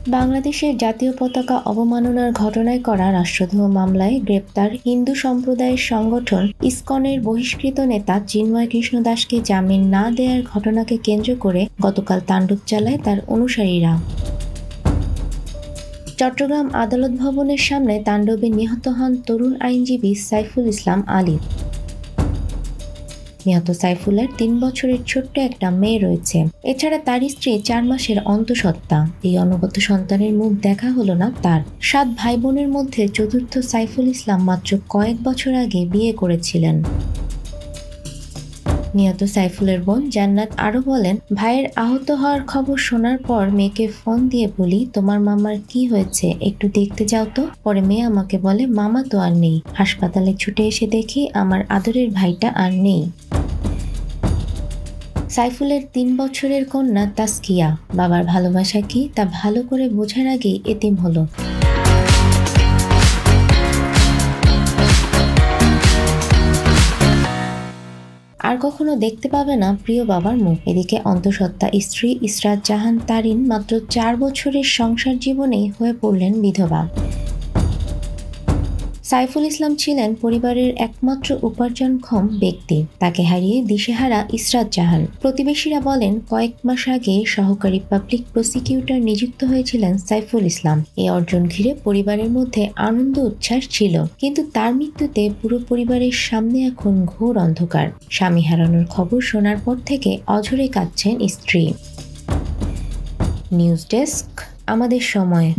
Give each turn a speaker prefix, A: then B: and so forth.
A: বাংলাদেশের জাতীয় পতাকা অবমাননার ঘটনায় করা রাষ্ট্রদ্রোহ মামলায় গ্রেপ্তার হিন্দু সম্প্রদায়ের সংগঠন ইসকনের বহিষ্কৃত নেতা চিন্ময় কৃষ্ণ দাসকে জামিন না দেওয়ার ঘটনাকে কেন্দ্র করে গতকাল তাণ্ডব চালায় তার অনুসারীরা। চট্টগ্রাম আদালত ভবনের সামনে তাণ্ডবে নিহত হন তরুণ আইনজীবী সাইফুল ইসলাম আলী। নিহত সাইফুলের ৩ বছরের ছোট্ট একটা মেয়ে রয়েছে। এছাড়া তার স্ত্রী ৪ মাসের অন্তঃসত্ত্বা। এই অনবদ্য সন্তানের মুখ দেখা হলো না তার। ৭ ভাই বোনের মধ্যে চতুর্থ সাইফুল ইসলাম মাত্র কয়েক বছর আগে বিয়ে করেছিলেন। নিহত সাইফুলের বোন জান্নাত আরও বলেন, ভাইয়ের আহত হওয়ার খবর শোনার পর মেয়েকে ফোন দিয়ে বলি, তোমার মামার কি হয়েছে একটু দেখতে যাও তো। পরে মেয়ে আমাকে বলে, মামা তো আর নেই। হাসপাতালে ছুটে এসে দেখি আমার আদরের ভাইটা আর নেই। সাইফুলের ৩ বছরের কন্যা তাসকিয়া বাবার ভালোবাসা কি তা ভালো করে বোঝার আগেই এতিম হলো। আর কখনো দেখতে পাবে না প্রিয় বাবার মুখ। এদিকে অন্তঃসত্ত্বা স্ত্রী ইসরাত জাহান তারিন মাত্র ৪ বছরের সংসার জীবনেই হয়ে পড়লেন বিধবা। সাইফুল ইসলাম ছিলেন পরিবারের একমাত্র উপার্জনক্ষম ব্যক্তি। তাকে হারিয়ে দিশেহারা ইসরাত জাহান। প্রতিবেশীরা বলেন, কয়েক মাস আগে সহকারী পাবলিক প্রসিকিউটর নিযুক্ত হয়েছিলেন সাইফুল ইসলাম। এই অর্জন ঘিরে পরিবারের মধ্যে আনন্দ উচ্ছ্বাস ছিল, কিন্তু তার মৃত্যুতে পুরো পরিবারের সামনে এখন ঘোর অন্ধকার। স্বামী হারানোর খবর শোনার পর থেকে অঝরে কাঁদছেন স্ত্রী। নিউজ ডেস্ক, আমাদের সময়।